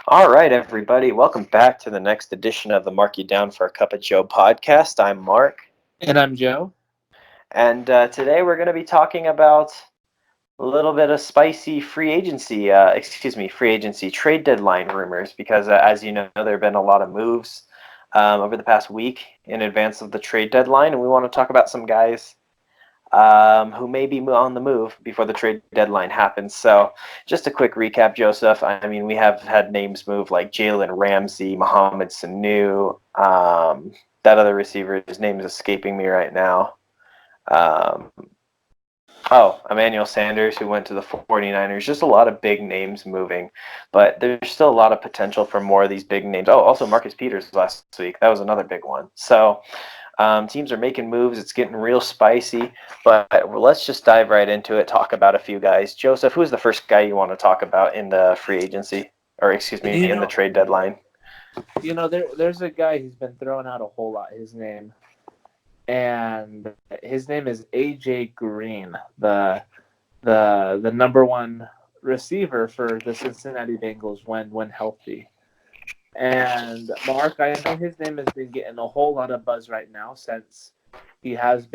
All right, everybody. Welcome back to the next edition of the Mark You Down for a Cup of Joe podcast. I'm Mark, And I'm Joe. and today we're going to be talking about a little bit of spicy free agency trade deadline rumors because, as you know, there have been a lot of moves over the past week in advance of the trade deadline, and we want to talk about some guys who may be on the move before the trade deadline happens. So, just a quick recap, Joseph. I mean, we have had names move like Jalen Ramsey, Mohamed Sanu, that other receiver, his name is escaping me right now. Um, Emmanuel Sanders, who went to the 49ers. Just a lot of big names moving, but there's still a lot of potential for more of these big names. Oh, also Marcus Peters last week. That was another big one. So, teams are making moves. It's getting real spicy. But let's just dive right into it. Talk about a few guys. Joseph, who's the first guy you want to talk about in the free agency, or excuse me, You in the know, trade deadline? there's a guy who's been thrown out a whole lot. His name is AJ Green, the number one receiver for the Cincinnati Bengals when healthy. And Mark, I know his name has been getting a whole lot of buzz right now since he hasn't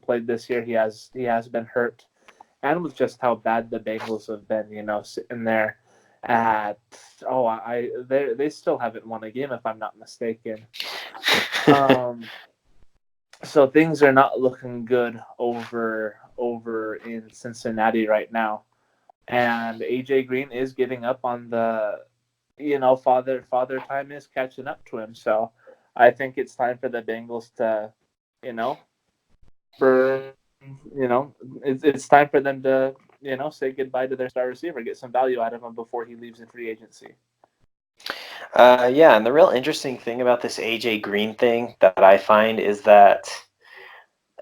played this year. He has been hurt, and with just how bad the Bengals have been, sitting there at they still haven't won a game if I'm not mistaken. Um, so things are not looking good over in Cincinnati right now, and AJ Green is giving up on father time is catching up to him. So I think it's time for the Bengals to you know for it's time for them to say goodbye to their star receiver, get some value out of him before he leaves in free agency. Yeah, and the real interesting thing about this AJ Green thing that I find is that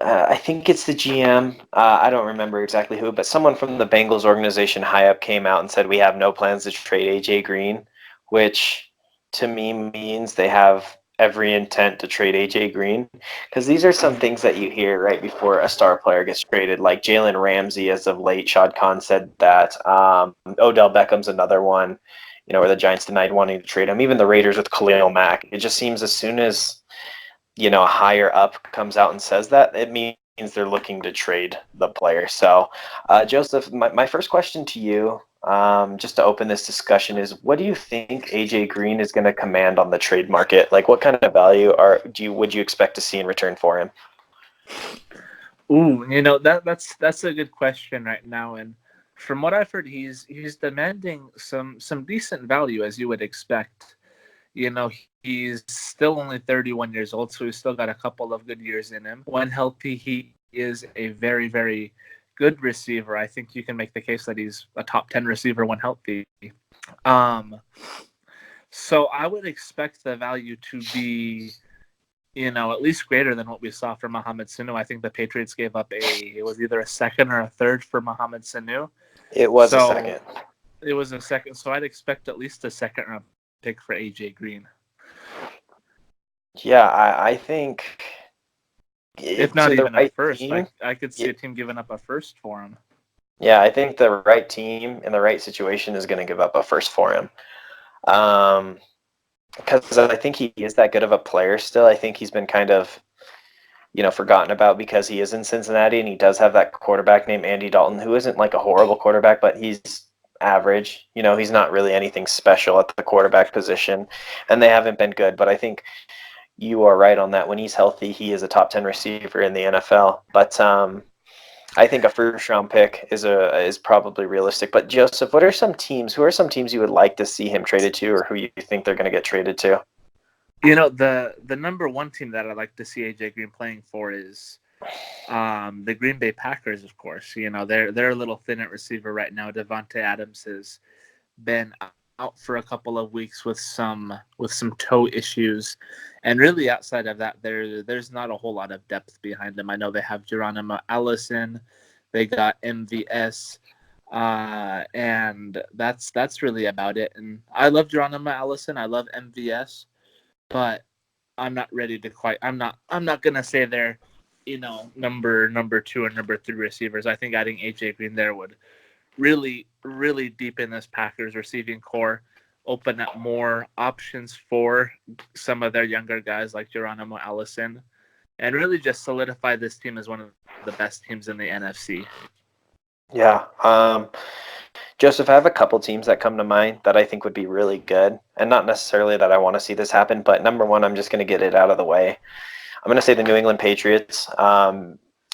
I think it's the GM. I don't remember exactly who, but someone from the Bengals organization high up came out and said we have no plans to trade AJ Green, which to me means they have every intent to trade AJ Green because these are some things that you hear right before a star player gets traded, like Jalen Ramsey as of late. Shad Khan said that. Odell Beckham's another one, where the Giants denied wanting to trade him. Even the Raiders with Khalil Mack. It just seems as soon as a higher up comes out and says that, it means they're looking to trade the player. So, Joseph, my first question to you, just to open this discussion, is what do you think AJ Green is going to command on the trade market? Like, what kind of value would you expect to see in return for him? Ooh, that's a good question right now, and from what I've heard, he's demanding some decent value as you would expect. He's still only 31 years old, so he's still got a couple of good years in him. When healthy, he is a very, very good receiver. I think you can make the case that he's a top 10 receiver when healthy. Um, so I would expect the value to be, at least greater than what we saw from Mohamed Sanu. I think the Patriots gave up it was either a second or a third for Mohamed Sanu. It was a So second. it was a second. So I'd expect at least a second round pick for AJ Green. Yeah, I think If not to the even a right first. team. I could see Yeah, a team giving up a first for him. yeah, I think the right team in the right situation is going to give up a first for him. Um, because I think he is that good of a player still. I think he's been kind of, forgotten about because he is in Cincinnati and he does have that quarterback named Andy Dalton, who isn't like a horrible quarterback, but he's average. He's not really anything special at the quarterback position, and they haven't been good. But I think you are right on that. When he's healthy, he is a top 10 receiver in the NFL. But I think a first round pick is probably realistic. But Joseph, who are some teams you would like to see him traded to, or who you think they're going to get traded to? The number one team that I'd like to see AJ Green playing for is the Green Bay Packers, of course. They're a little thin at receiver right now. Devontae Adams has been out for a couple of weeks with some toe issues, and really outside of that, there's not a whole lot of depth behind them. I know they have Geronimo Allison, they got MVS, and that's really about it. And I love Geronimo Allison, I love MVS, but I'm not ready to quite. I'm not gonna say they're number two or number three receivers. I think adding AJ Green there would really, really deep in this Packers receiving core, open up more options for some of their younger guys like Geronimo Allison, and really just solidify this team as one of the best teams in the NFC. Yeah. Joseph, I have a couple teams that come to mind that I think would be really good, and not necessarily that I want to see this happen, but number one, I'm just going to get it out of the way. I'm going to say the New England Patriots.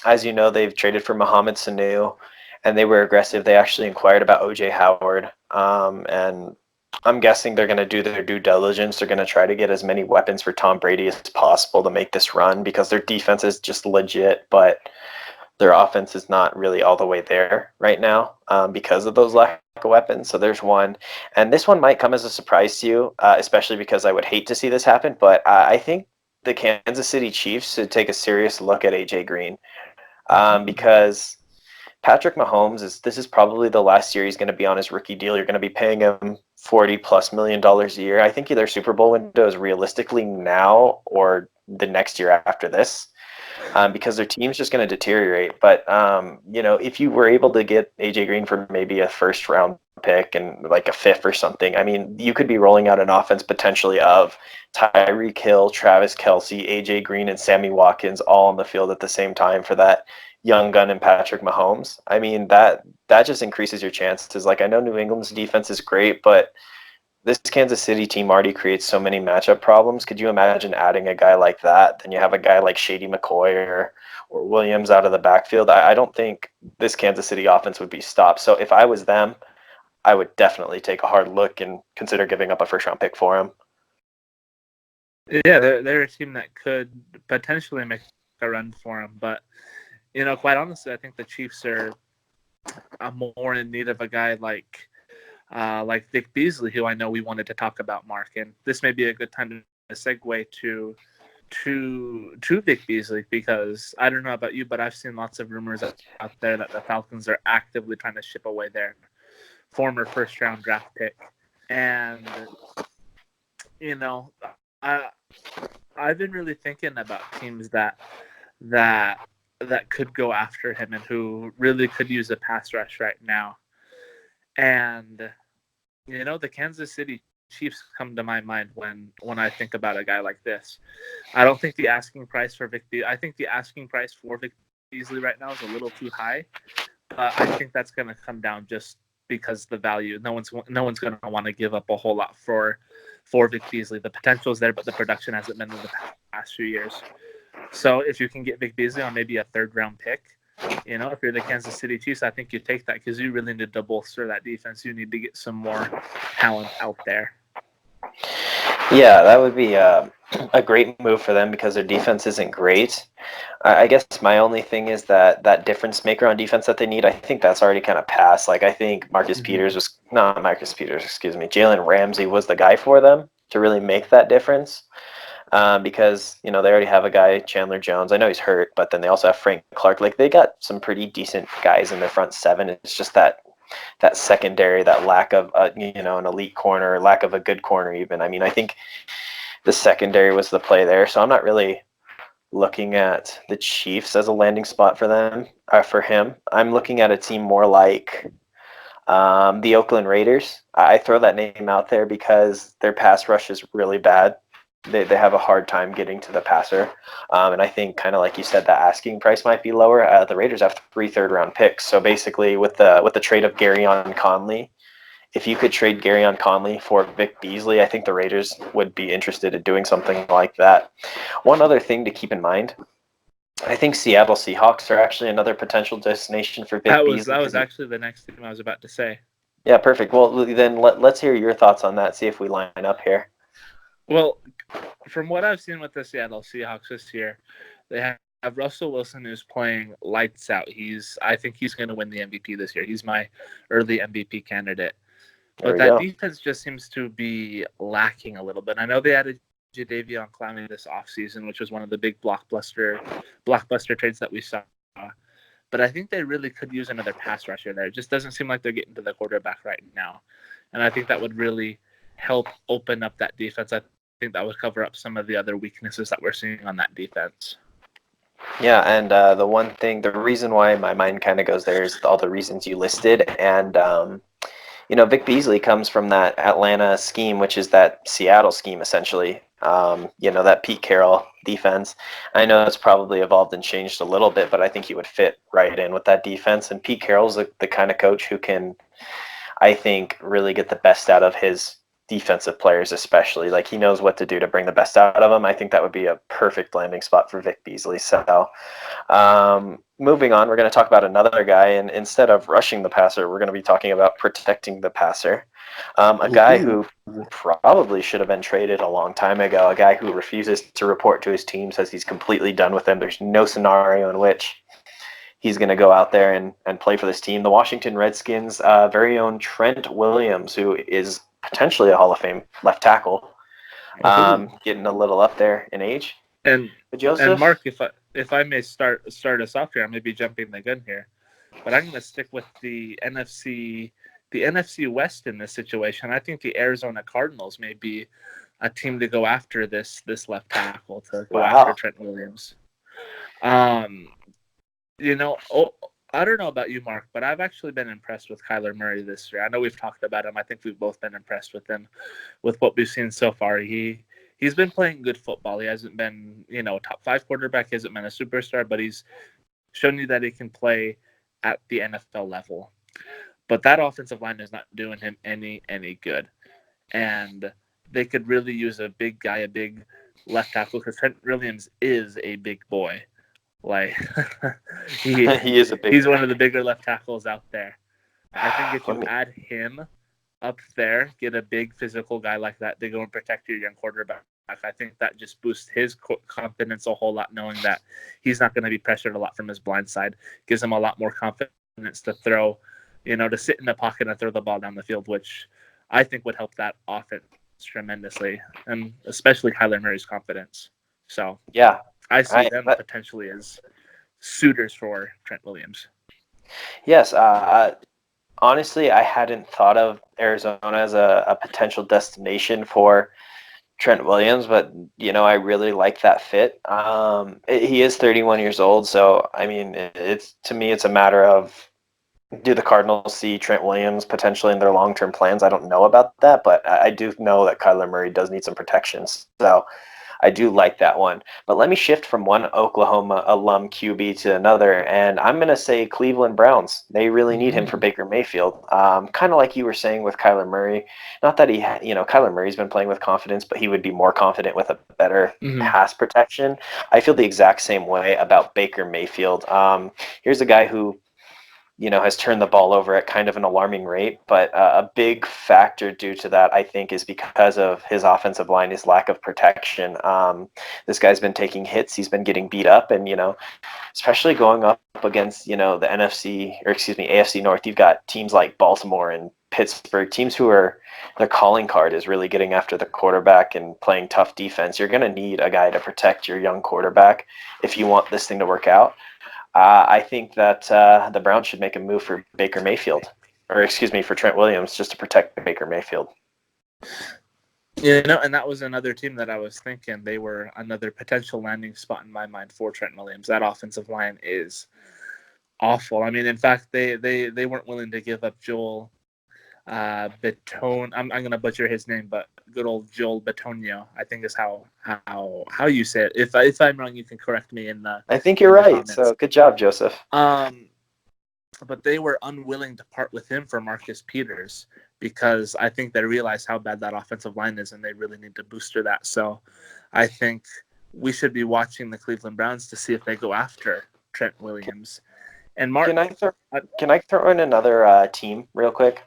As you know, they've traded for Mohamed Sanu, and they were aggressive. They actually inquired about OJ Howard, and I'm guessing they're going to do their due diligence. They're going to try to get as many weapons for Tom Brady as possible to make this run because their defense is just legit, but their offense is not really all the way there right now because of those lack of weapons. So there's one. And this one might come as a surprise to you, especially because I would hate to see this happen. But I think the Kansas City Chiefs should take a serious look at AJ Green because Patrick Mahomes this is probably the last year he's going to be on his rookie deal. You're going to be paying him $40+ million a year. I think their Super Bowl window is realistically now or the next year after this. Because their team's just going to deteriorate. But, if you were able to get AJ Green for maybe a first round pick and like a fifth or something, I mean, you could be rolling out an offense potentially of Tyreek Hill, Travis Kelce, AJ Green, and Sammy Watkins all on the field at the same time for that young gun and Patrick Mahomes. I mean, that just increases your chances. Like, I know New England's defense is great, but this Kansas City team already creates so many matchup problems. Could you imagine adding a guy like that? Then you have a guy like Shady McCoy or Williams out of the backfield. I don't think this Kansas City offense would be stopped. So if I was them, I would definitely take a hard look and consider giving up a first-round pick for him. Yeah, they're a team that could potentially make a run for him. But, quite honestly, I think the Chiefs are more in need of a guy like Vic Beasley, who I know we wanted to talk about, Mark. And this may be a good time to segue to Vic Beasley, because I don't know about you, but I've seen lots of rumors out there that the Falcons are actively trying to ship away their former first-round draft pick. And, I've been really thinking about teams that could go after him and who really could use a pass rush right now. And the Kansas City Chiefs come to my mind when I think about a guy like this. I don't think the asking price for I think the asking price for Vic Beasley right now is a little too high, but I think that's going to come down just because the value. No one's going to want to give up a whole lot for Vic Beasley. The potential is there, but the production hasn't been in the past few years. So if you can get Vic Beasley on maybe a third-round pick, if you're the Kansas City Chiefs, I think you take that because you really need to bolster that defense. You need to get some more talent out there. Yeah, that would be a great move for them because their defense isn't great. I guess my only thing is that difference maker on defense that they need, I think that's already kind of passed. Like, I think Jalen Ramsey was the guy for them to really make that difference. Because they already have a guy, Chandler Jones. I know he's hurt, but then they also have Frank Clark. Like, they got some pretty decent guys in their front seven. It's just that secondary, that lack of an elite corner, lack of a good corner even. I mean, I think the secondary was the play there. So I'm not really looking at the Chiefs as a landing spot for them, for him. I'm looking at a team more like the Oakland Raiders. I throw that name out there because their pass rush is really bad. They have a hard time getting to the passer. And I think, kind of like you said, the asking price might be lower. The Raiders have 3 third-round picks. So basically, with the trade of Garyon Conley, if you could trade Garyon Conley for Vic Beasley, I think the Raiders would be interested in doing something like that. One other thing to keep in mind, I think Seattle Seahawks are actually another potential destination for Vic Beasley. That was actually the next thing I was about to say. Yeah, perfect. Well, then let's hear your thoughts on that, see if we line up here. Well, from what I've seen with the Seattle Seahawks this year, they have Russell Wilson, who's playing lights out. I think he's going to win the MVP this year. He's my early MVP candidate. But that defense just seems to be lacking a little bit. I know they added Jadeveon Clowney this offseason, which was one of the big blockbuster trades that we saw. But I think they really could use another pass rusher there. It just doesn't seem like they're getting to the quarterback right now. And I think that would really help open up that defense. I think that would cover up some of the other weaknesses that we're seeing on that defense. Yeah, and the reason why my mind kind of goes there is all the reasons you listed, and Vic Beasley comes from that Atlanta scheme, which is that Seattle scheme essentially. That Pete Carroll defense. I know it's probably evolved and changed a little bit, but I think he would fit right in with that defense. And Pete Carroll's the kind of coach who can, I think, really get the best out of his defensive players, especially. Like he knows what to do to bring the best out of them. I think that would be a perfect landing spot for Vic Beasley. So moving on, we're going to talk about another guy, and instead of rushing the passer, we're going to be talking about protecting the passer. A guy who probably should have been traded a long time ago, a guy who refuses to report to his team, says he's completely done with them. There's no scenario in which he's going to go out there and play for this team. The Washington Redskins' very own Trent Williams, who is potentially a Hall of Fame left tackle, getting a little up there in age. And But Joseph, and Mark, if I may start us off here, I may be jumping the gun here, but I'm going to stick with the NFC West in this situation. I think the Arizona Cardinals may be a team to go after this left tackle, to go after Trent Williams. I don't know about you, Mark, but I've actually been impressed with Kyler Murray this year. I know we've talked about him. I think we've both been impressed with him, with what we've seen so far. He's been playing good football. He hasn't been, top 5 quarterback. He hasn't been a superstar, but he's shown you that he can play at the NFL level. But that offensive line is not doing him any good. And they could really use a big guy, a big left tackle, because Trent Williams is a big boy. Like he is he's one of the bigger left tackles out there. I think if you add him up there, get a big physical guy like that to go and protect your young quarterback, I think that just boosts his confidence a whole lot, knowing that he's not going to be pressured a lot from his blind side. Gives him a lot more confidence to throw, to sit in the pocket and throw the ball down the field, which I think would help that offense tremendously, and especially Kyler Murray's confidence. So yeah, I see them potentially as suitors for Trent Williams. Yes, honestly, I hadn't thought of Arizona as a potential destination for Trent Williams, but I really like that fit. He is 31 years old, so I mean, it's to me, it's a matter of, do the Cardinals see Trent Williams potentially in their long-term plans? I don't know about that, but I do know that Kyler Murray does need some protections. So I do like that one. But let me shift from one Oklahoma alum QB to another, and I'm going to say Cleveland Browns. They really need him for Baker Mayfield. Kind of like you were saying with Kyler Murray. Not that Kyler Murray's been playing with confidence, but he would be more confident with a better pass protection. I feel the exact same way about Baker Mayfield. Here's a guy who has turned the ball over at kind of an alarming rate. But a big factor due to that, I think, is because of his offensive line, his lack of protection. This guy's been taking hits. He's been getting beat up. And, especially going up against, the AFC North, you've got teams like Baltimore and Pittsburgh, teams who their calling card is really getting after the quarterback and playing tough defense. You're going to need a guy to protect your young quarterback if you want this thing to work out. I think that the Browns should make a move for Baker Mayfield, for Trent Williams, just to protect Baker Mayfield. And that was another team that I was thinking they were another potential landing spot in my mind for Trent Williams. That offensive line is awful. I mean, in fact, they weren't willing to give up Joel Bitonio. I'm going to butcher his name, but good old Joel Bitonio, I think is how you say it. If I'm wrong, you can correct me in the. I think you're right. So good job, Joseph. But they were unwilling to part with him for Marcus Peters because I think they realize how bad that offensive line is, and they really need to booster that. So I think we should be watching the Cleveland Browns to see if they go after Trent Williams. And Mark, can I throw in another team real quick?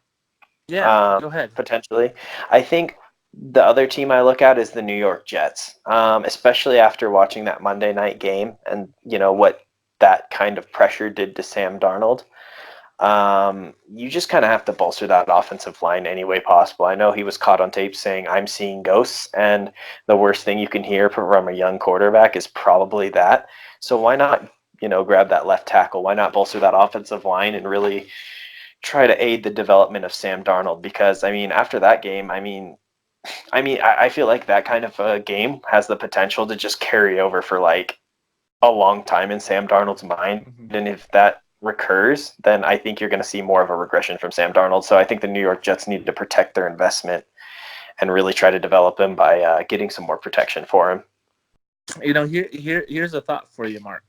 Yeah, go ahead. Potentially. I think the other team I look at is the New York Jets, especially after watching that Monday night game and, what that kind of pressure did to Sam Darnold. You just kind of have to bolster that offensive line any way possible. I know he was caught on tape saying, "I'm seeing ghosts," and the worst thing you can hear from a young quarterback is probably that. So why not, grab that left tackle? Why not bolster that offensive line and really try to aid the development of Sam Darnold? Because after that game, I feel like that kind of a game has the potential to just carry over for like a long time in Sam Darnold's mind. Mm-hmm. And if that recurs, then I think you're going to see more of a regression from Sam Darnold. So I think the New York Jets need to protect their investment and really try to develop him by getting some more protection for him. Here's a thought for you, Mark.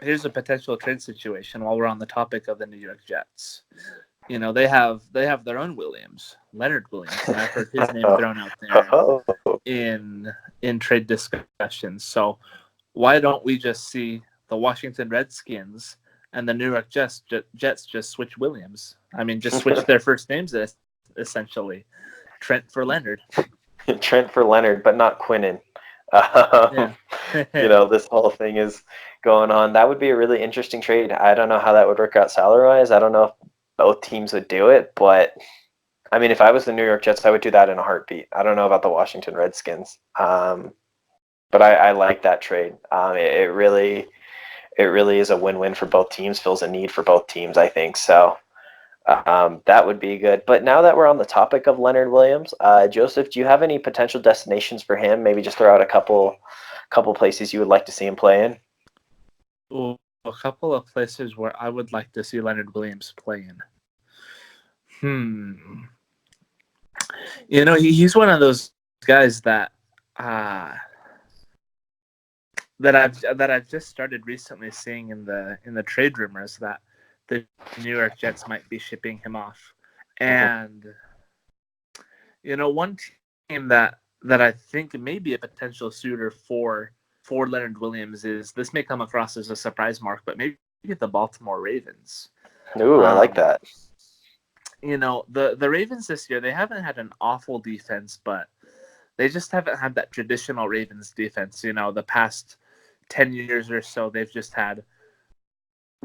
Here's a potential trade situation while we're on the topic of the New York Jets. They have their own Williams, Leonard Williams, and I've heard his name thrown out there in trade discussions. So why don't we just see the Washington Redskins and the New York Jets just switch Williams? I mean, just switch their first names essentially. Trent for Leonard. Trent for Leonard, but not Quinnen. Yeah. This whole thing is going on. That would be a really interesting trade. I don't know how that would work out salary-wise. I don't know if both teams would do it, but I mean, if I was the New York Jets, I would do that in a heartbeat. I don't know about the Washington Redskins, but I like that trade. It really is a win-win for both teams. Fills a need for both teams, I think. So that would be good. But now that we're on the topic of Leonard Williams, Joseph, do you have any potential destinations for him? Maybe just throw out a couple places you would like to see him play in. Well, a couple of places where I would like to see Leonard Williams play in. He's one of those guys that I've just started recently seeing in the trade rumors that the New York Jets might be shipping him off. And one team that I think may be a potential suitor for Leonard Williams is, this may come across as a surprise, Mark, but maybe the Baltimore Ravens. Ooh, I like that. The Ravens this year, they haven't had an awful defense, but they just haven't had that traditional Ravens defense. The past 10 years or so, they've just had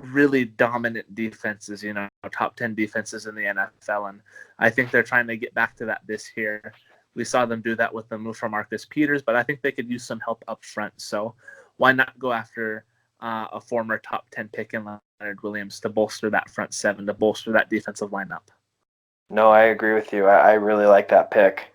really dominant defenses, top 10 defenses in the NFL. And I think they're trying to get back to that this year. We saw them do that with the move for Marcus Peters, but I think they could use some help up front. So why not go after a former top 10 pick in Leonard Williams to bolster that front seven, to bolster that defensive lineup? No, I agree with you. I really like that pick.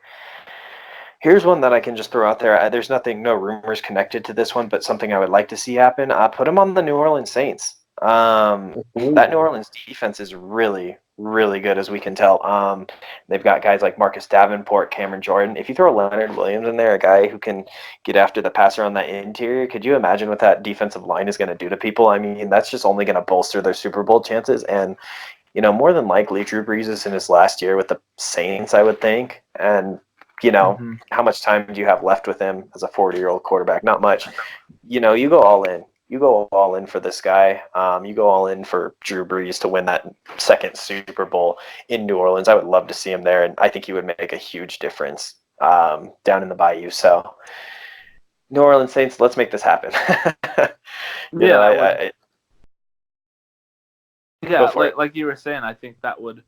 Here's one that I can just throw out there. There's no rumors connected to this one, but something I would like to see happen. Put him on the New Orleans Saints. That New Orleans defense is really, really good, as we can tell. They've got guys like Marcus Davenport, Cameron Jordan. If you throw Leonard Williams in there, a guy who can get after the passer on that interior, could you imagine what that defensive line is going to do to people? I mean, that's just only going to bolster their Super Bowl chances. And more than likely, Drew Brees is in his last year with the Saints, I would think. And, how much time do you have left with him as a 40-year-old quarterback? Not much. You go all in. You go all in for this guy. You go all in for Drew Brees to win that second Super Bowl in New Orleans. I would love to see him there, and I think he would make a huge difference down in the Bayou. So, New Orleans Saints, let's make this happen. Like you were saying, I think that would,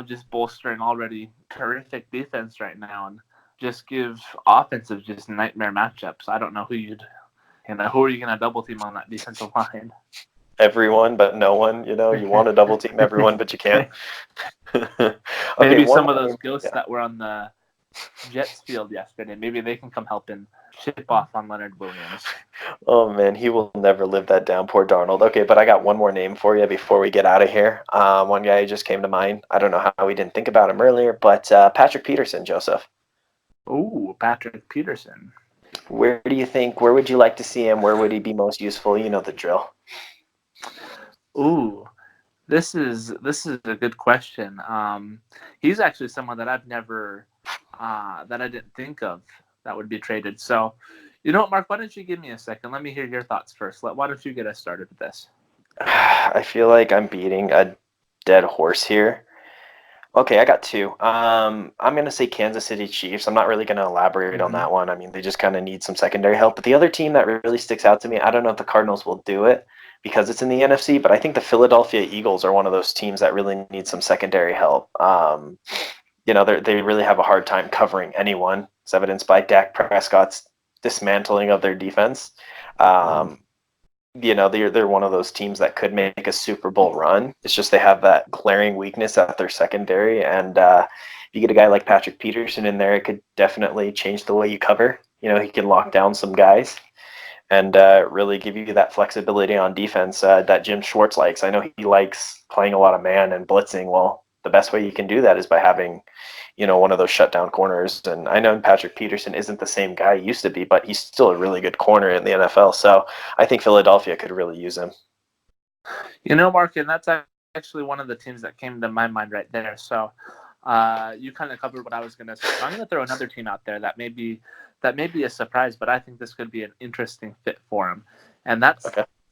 just bolster an already terrific defense right now and just give offensive just nightmare matchups. I don't know who who are you going to double team on that defensive line? Everyone, but no one. You want to double team everyone, but you can't. Okay, maybe some of those ghosts that were on the Jets field yesterday, maybe they can come help and chip off on Leonard Williams. Oh, man, he will never live that down, poor Darnold. Okay, but I got one more name for you before we get out of here. One guy who just came to mind. I don't know how we didn't think about him earlier, but Patrick Peterson, Joseph. Ooh, Patrick Peterson. Where would you like to see him? Where would he be most useful? You know the drill. Ooh, this is a good question. He's actually someone that I've never that I didn't think of that would be traded. So, you know what, Mark? Why don't you give me a second? Let me hear your thoughts first. Why don't you get us started with this? I feel like I'm beating a dead horse here. Okay, I got two. I'm going to say Kansas City Chiefs. I'm not really going to elaborate on that one. I mean, they just kind of need some secondary help. But the other team that really sticks out to me, I don't know if the Cardinals will do it because it's in the NFC, but I think the Philadelphia Eagles are one of those teams that really need some secondary help. They really have a hard time covering anyone. It's evidenced by Dak Prescott's dismantling of their defense. They're one of those teams that could make a Super Bowl run. It's just they have that glaring weakness at their secondary. And if you get a guy like Patrick Peterson in there, it could definitely change the way you cover. he can lock down some guys and really give you that flexibility on defense that Jim Schwartz likes. I know he likes playing a lot of man and blitzing. Well, the best way you can do that is by having, one of those shutdown corners. And I know Patrick Peterson isn't the same guy he used to be, but he's still a really good corner in the NFL. So I think Philadelphia could really use him. Mark, and that's actually one of the teams that came to my mind right there. So you kind of covered what I was going to say. So I'm going to throw another team out there that may be a surprise, but I think this could be an interesting fit for him, and that's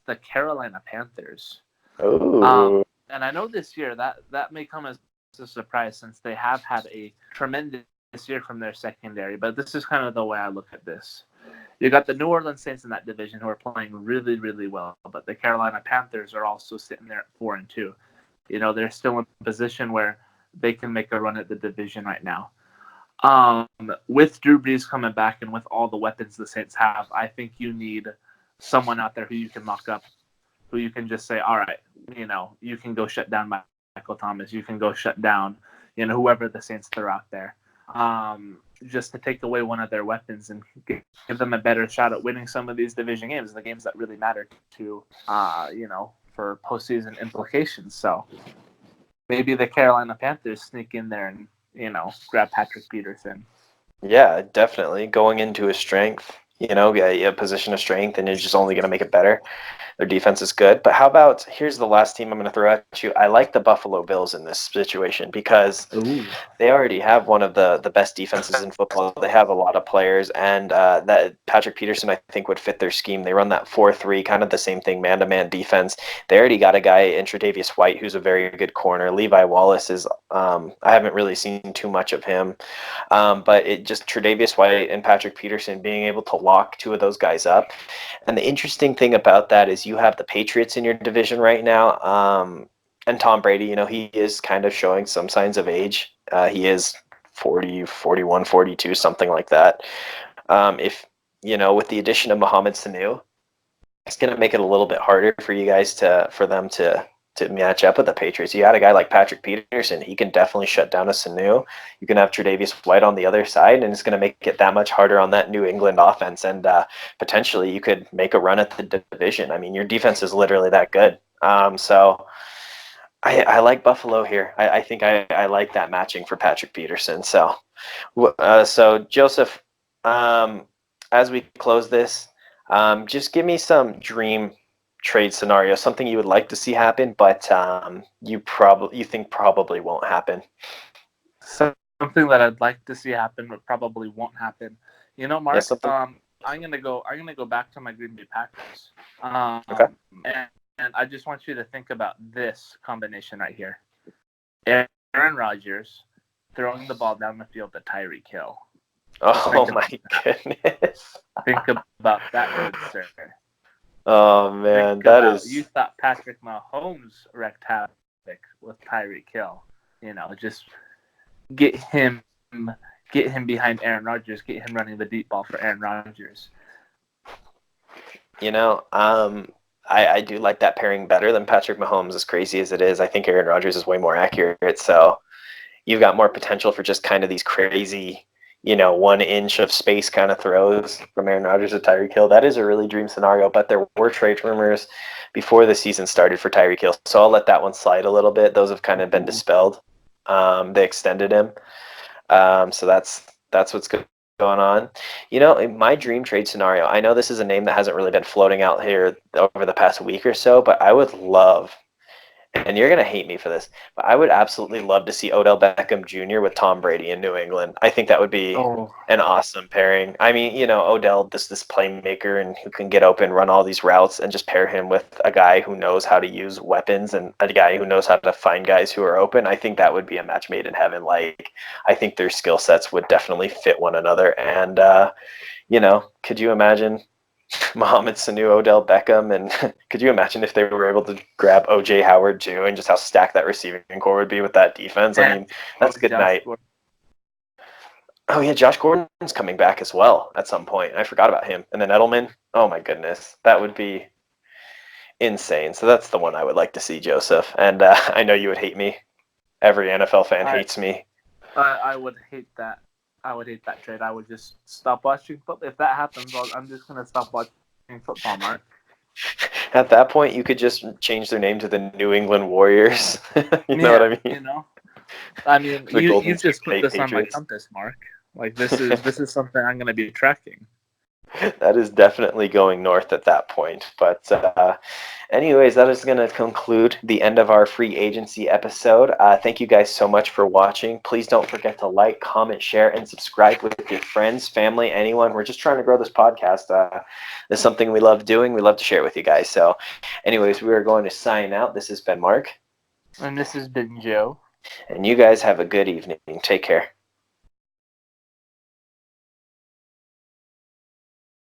the Carolina Panthers. Oh. And I know this year that may come as a surprise since they have had a tremendous year from their secondary, but this is kind of the way I look at this. You got the New Orleans Saints in that division who are playing really, really well, but the Carolina Panthers are also sitting there at 4-2. They're still in a position where they can make a run at the division right now. With Drew Brees coming back and with all the weapons the Saints have, I think you need someone out there who you can lock up, who you can just say, all right, you can go shut down Michael Thomas. You can go shut down, whoever the Saints throw out there. Just to take away one of their weapons and give them a better shot at winning some of these division games, the games that really matter to, for postseason implications. So maybe the Carolina Panthers sneak in there and, grab Patrick Peterson. Yeah, definitely. Going into a strength, a position of strength, and it's just only going to make it better. Their defense is good. But how about, here's the last team I'm going to throw at you. I like the Buffalo Bills in this situation because they already have one of the best defenses in football. They have a lot of players, and that Patrick Peterson, I think, would fit their scheme. They run that 4-3, kind of the same thing, man-to-man defense. They already got a guy in Tre'Davious White who's a very good corner. Levi Wallace is, I haven't really seen too much of him, but it just Tre'Davious White and Patrick Peterson being able to lock two of those guys up. And the interesting thing about that is you have the Patriots in your division right now, and Tom Brady, he is kind of showing some signs of age. He is 40, 41, 42, something like that. If, with the addition of Mohamed Sanu, it's going to make it a little bit harder for you guys for them to match up with the Patriots. You got a guy like Patrick Peterson. He can definitely shut down a Sanu. You can have Tre'Davious White on the other side, and it's going to make it that much harder on that New England offense. And potentially you could make a run at the division. I mean, your defense is literally that good. So I like Buffalo here. I think I like that matching for Patrick Peterson. So Joseph, as we close this, just give me some dream trade scenario, something you would like to see happen, but you think probably won't happen. Something that I'd like to see happen, but probably won't happen. Mark, Yeah, I'm gonna go back to my Green Bay Packers. Okay. And I just want you to think about this combination right here: Aaron Rodgers throwing the ball down the field to Tyreek Hill. Oh my goodness! Think about that, good sir. Oh man, You thought Patrick Mahomes wreaked havoc with Tyreek Hill. Just get him behind Aaron Rodgers, get him running the deep ball for Aaron Rodgers. I do like that pairing better than Patrick Mahomes, as crazy as it is. I think Aaron Rodgers is way more accurate, so you've got more potential for just kind of these crazy, 1 inch of space kind of throws from Aaron Rodgers to Tyreek Hill. That is a really dream scenario, but there were trade rumors before the season started for Tyreek Hill, so I'll let that one slide a little bit. Those have kind of been dispelled. They extended him, so that's what's going on. My dream trade scenario, I know this is a name that hasn't really been floating out here over the past week or so, but I would love, and you're going to hate me for this, but I would absolutely love to see Odell Beckham Jr. with Tom Brady in New England. I think that would be an awesome pairing. I mean, Odell, this playmaker and who can get open, run all these routes, and just pair him with a guy who knows how to use weapons and a guy who knows how to find guys who are open. I think that would be a match made in heaven. Like, I think their skill sets would definitely fit one another. And, could you imagine Mohamed Sanu, Odell Beckham, and could you imagine if they were able to grab OJ Howard too, and just how stacked that receiving core would be with that defense? I mean, that's a good night. Oh yeah, Josh Gordon's coming back as well at some point. I forgot about him. And then Edelman. Oh my goodness, that would be insane. So that's the one I would like to see, Joseph. And I know you would hate me. Every NFL fan hates me. I would hate that I would hate that trade. I would just stop watching football. If that happens, I'm just gonna stop watching football, Mark. At that point, you could just change their name to the New England Warriors. You know what I mean? You know, I mean, The Golden you've just put State this on my Patriots. compass, Mark. Like this is something I'm gonna be tracking. That is definitely going north at that point. But anyways, that is going to conclude the end of our free agency episode. Thank you guys so much for watching. Please don't forget to like, comment, share, and subscribe with your friends, family, anyone. We're just trying to grow this podcast. It's something we love doing. We love to share it with you guys. So anyways, we are going to sign out. This has been Mark. And this has been Joe. And you guys have a good evening. Take care.